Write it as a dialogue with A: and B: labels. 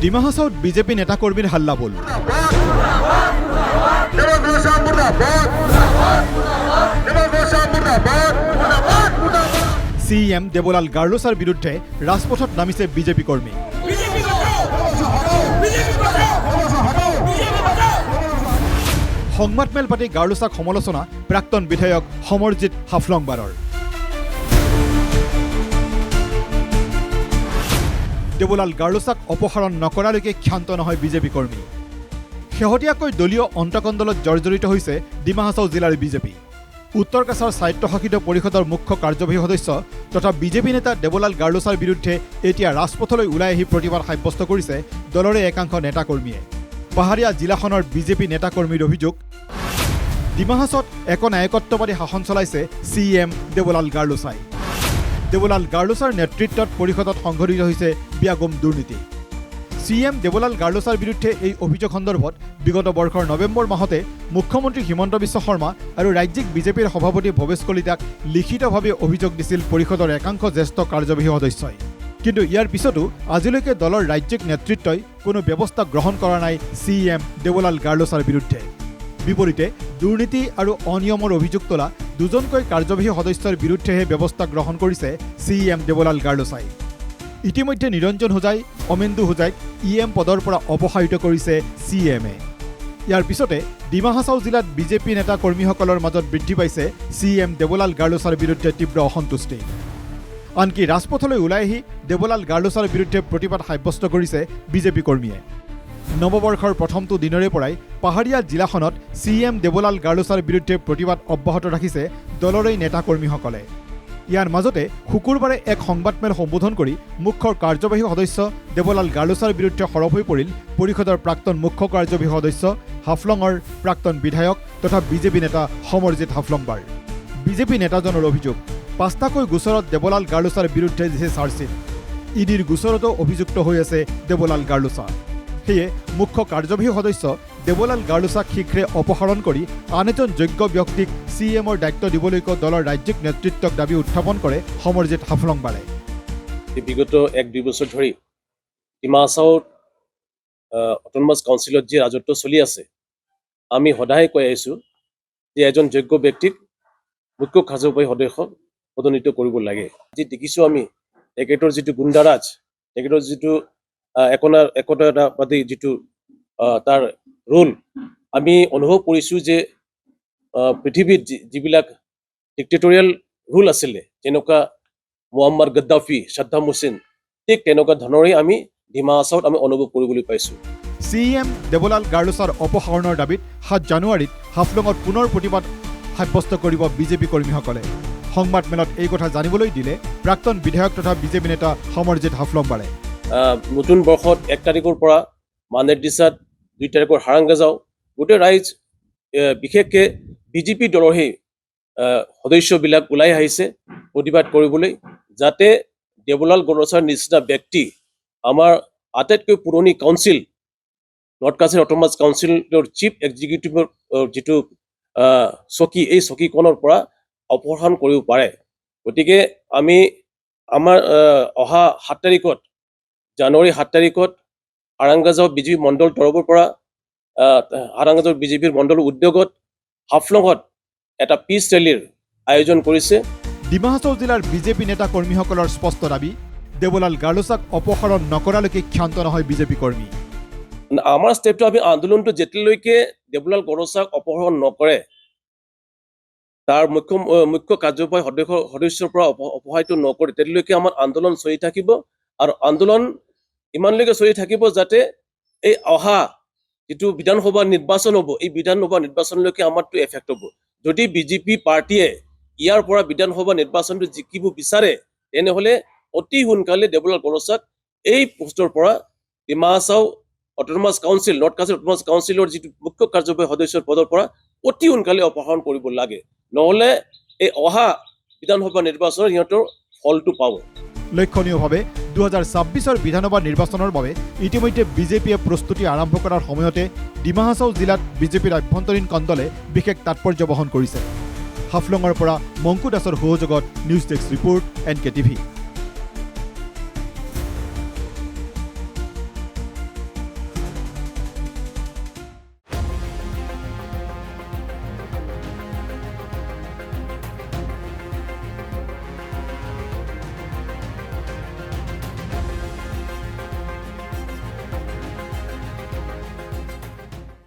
A: Dima হাছাওত BJP নেতাকৰ্মীৰ হাল্লাবোল। CM Devlal Gharlosa বিৰুদ্ধে ৰাজপথত নামিছে বিজেপি কৰ্মী। সংবাদমেল পাতি গাৰ্লোছাক সমালোচনা প্ৰাক্তন বিধায়ক সমৰজিৎ হাফলংবাৰৰ। দেৱলাল গাৰ্লোছাক অপসাৰণ নকৰালৈকে ক্ষান্ত নহয় বিজেপি কৰ্মী। শেহতীয়াকৈ দলীয় অন্তকণ্ডলত জৰ্জৰিত হৈছে ডিমা হাছাও জিলাৰ বিজেপি। উত্তৰ কাছাৰ স্বায়ত্তশাসিত পৰিষদৰ মুখ্য কাৰ্যবাহী সদস্য তথা বিজেপি নেতা দেৱলাল গাৰ্লোছাৰ বিৰুদ্ধে এতিয়া ৰাজপথলৈ ওলাই আহি প্ৰতিবাদ সাব্যস্ত কৰিছে দলৰে একাংশ নেতাকৰ্মীয়ে। পাহাৰীয়া জিলাখনৰ বিজেপি নেতাকৰ্মীৰ অভিযোগ, ডিমা হাছাওত একনায়কত্ববাদী শাসন চলাইছে CM দেৱলাল গাৰ্লোছাই। দেৱলাল গাৰ্লোছাৰ নেতৃত্বত পৰিষদত সংঘটিত হৈছে ব্যাপক দুৰ্নীতি। CM দেৱলাল গাৰ্লোছাৰ বিৰুদ্ধে এই অভিযোগ সন্দৰ্ভত বিগত বৰ্ষৰ নৱেম্বৰ মাহতে মুখ্যমন্ত্ৰী হিমন্ত বিশ্ব শৰ্মা আৰু ৰাজ্যিক বিজেপিৰ সভাপতি ভৱেশ কলিতাক লিখিতভাৱে অভিযোগ দিছিল পৰিষদৰ একাংশ জ্যেষ্ঠ কাৰ্যবাহী সদস্যই। কিন্তু ইয়াৰ পিছতো আজিলৈকে দলৰ ৰাজ্যিক নেতৃত্বই কোনো ব্যৱস্থা গ্ৰহণ কৰা নাই CM দেৱলাল গাৰ্লোছাৰ বিৰুদ্ধে। বিপৰীতে দুৰ্নীতি আৰু অনিয়মৰ অভিযোগ তোলা দুজনকৈ কাৰ্যবাহী সদস্যৰ বিৰুদ্ধেহে ব্যৱস্থা গ্ৰহণ কৰিছে CM দেৱলাল গাৰ্লোছাই। ইতিমধ্যে নিৰঞ্জন হোজাই, অমেন্দু হোজাইক EM পদৰ পৰা অপসাৰিত কৰিছে CMে। ইয়াৰ পিছতে ডিমা হাছাও জিলাত বিজেপি নেতা কৰ্মীসকলৰ মাজত বৃদ্ধি পাইছে CM দেৱলাল গাৰ্লোছাৰ বিৰুদ্ধে তীব্ৰ অসন্তুষ্টি। আনকি ৰাজপথলৈ ওলাই আহি দেৱলাল গাৰ্লোছাৰ বিৰুদ্ধে প্ৰতিবাদ সাব্যস্ত কৰিছে বিজেপি কৰ্মীয়ে। নৱবৰ্ষৰ প্ৰথমটো দিনৰে পৰাই পাহাৰীয়া জিলাখনত CM দেৱলাল গাৰ্লোছাৰ বিৰুদ্ধে প্ৰতিবাদ অব্যাহত ৰাখিছে দলৰে নেতাকৰ্মীসকলে। ইয়াৰ মাজতে শুকুৰবাৰে এক সংবাদমেল সম্বোধন কৰি মুখ্য কাৰ্যবাহী সদস্য দেৱলাল গাৰ্লোছাৰ বিৰুদ্ধে সৰব হৈ পৰিল পৰিষদৰ প্ৰাক্তন মুখ্য কাৰ্যবাহী সদস্য হাফলঙৰ প্ৰাক্তন বিধায়ক তথা বিজেপি নেতা সমৰজিৎ হাফলংবাৰ। বিজেপি নেতাজনৰ অভিযোগ, 5টাকৈ গোচৰত দেৱলাল গাৰ্লোছাৰ বিৰুদ্ধে দিছে চাৰ্জশ্বিট। ইডিৰ গোচৰতো অভিযুক্ত হৈ আছে দেৱলাল গাৰ্লোছা। সেয়ে মুখ্য কাৰ্যবাহী সদস্য দেৱলাল গাৰ্লোছাক শীঘ্ৰে অপসাৰণ কৰি আন এজন যোগ্য ব্যক্তিক CMৰ দায়িত্ব দিবলৈকো দলৰ ৰাজ্যিক নেতৃত্বক দাবী উত্থাপন কৰে সমৰজিৎ হাফলংবাৰে।
B: বিগত 1-2 বছৰ ধৰি ডিমা হাছাওত অট'নমাছ কাউন্সিলত যি ৰাজত্ব চলি আছে, আমি সদায় কৈ আহিছোঁ যে এজন যোগ্য ব্যক্তিক মুখ্য কাৰ্যবাহী সদস্যক পদোন্নীত কৰিব লাগে। যি দেখিছোঁ আমি তেখেতৰ যিটো গুণ্ডাৰাজ, তেখেতৰ যিটো একতাবাদী যিটো তাৰ ৰোল, আমি অনুভৱ কৰিছোঁ যে পৃথিৱীত যিবিলাক ডিক্টেটৰিয়েল ৰুল আছিলে, যেনেকুৱা মুয়াম্মাৰ গাদ্দাফি, সাদ্দাম হুছেইন, ঠিক তেনেকুৱা ধৰণৰে আমি ডিমা হাছাওত আমি অনুভৱ কৰিবলৈ পাইছোঁ।
A: CM দেৱলাল গাৰ্লোছাৰ অপসাৰণৰ দাবীত 7 জানুৱাৰীত হাফলঙত পুনৰ প্ৰতিবাদ সাব্যস্ত কৰিব বিজেপি কৰ্মীসকলে। সংবাদমেলত এই কথা জানিবলৈ দিলে প্ৰাক্তন বিধায়ক তথা বিজেপি নেতা সমৰজিৎ হাফলংবাৰে।
B: নতুন বৰ্ষত 1 তাৰিখৰ পৰা মানেৰদিছাত 2 তাৰিখৰ হাৰাংগাজাও গোটেই ৰাইজ বিশেষকৈ বিজেপি দলৰ সেই সদস্যবিলাক ওলাই আহিছে প্ৰতিবাদ কৰিবলৈ, যাতে দেৱলাল গাৰ্লোছাৰ নিচিনা ব্যক্তি আমাৰ আটাইতকৈ পুৰণি কাউন্সিল নৰ্থ কাছাৰ অট'নমাছ কাউন্সিলৰ চিফ এক্সিকিউটিভৰ যিটো চকী, এই চকীখনৰ পৰা অপসাৰণ কৰিব পাৰে। গতিকে আমি আমাৰ অহা 7 তাৰিখত, জানুৱাৰী 7 তাৰিখত হাৰাংগাজাও বিজেপি মণ্ডল তৰফৰ পৰা হাৰাংগাজাও বিজেপিৰ মণ্ডলৰ উদ্যোগত হাফলঙত এটা পিচ ৰেলীৰ আয়োজন কৰিছে।
A: ডিমা হাছাও জিলাৰ বিজেপি নেতা কৰ্মীসকলৰ স্পষ্ট দাবী, দেৱলাল গাৰ্লোছাক অপসাৰণ নকৰালৈকে ক্ষান্ত নহয় বিজেপি কৰ্মী।
B: আমাৰ ষ্টেপটো, আমি আন্দোলনটো যেতিয়ালৈকে দেৱলাল গাৰ্লোছাক অপসাৰণ নকৰে, তাৰ মুখ্য কাৰ্যবাহী সদস্যৰ পৰা অপসাৰিত নকৰে, তেতিয়ালৈকে আমাৰ আন্দোলন চলি থাকিব। আৰু আন্দোলন ইমানলৈকে চলি থাকিব যাতে এই অহা যিটো বিধানসভা নিৰ্বাচন হ'ব, এই বিধানসভা নিৰ্বাচনলৈকে আমাৰটো এফেক্ট হ'ব। যদি বিজেপি পাৰ্টীয়ে ইয়াৰ পৰা বিধানসভা নিৰ্বাচনটো জিকিব বিচাৰে, তেনেহ'লে অতি সোনকালে দেৱলাল গাৰ্লোছাক এই পোষ্টৰ পৰা Dima Hasao autonomous council, north Cachar autonomous কাউন্সিলৰ যিটো মুখ্য কাৰ্যবাহী সদস্যৰ পদৰ পৰা অতি সোনকালে অপসাৰণ কৰিব লাগে, নহ'লে এই অহা বিধানসভা নিৰ্বাচনত সিহঁতৰ ফলটো পাব।
A: লক্ষণীয়ভাৱে 2026 বিধানসভা নিৰ্বাচনৰ বাবে ইতিমধ্যে বিজেপিয়ে প্ৰস্তুতি আৰম্ভ কৰাৰ সময়তে ডিমা হাছাও জিলাত বিজেপিৰ আভ্যন্তৰীণ কণ্ডলে বিশেষ তাৎপৰ্য বহন কৰিছে। হাফলঙৰ পৰা মংকু দাসৰ সহযোগত news desk report NK TV।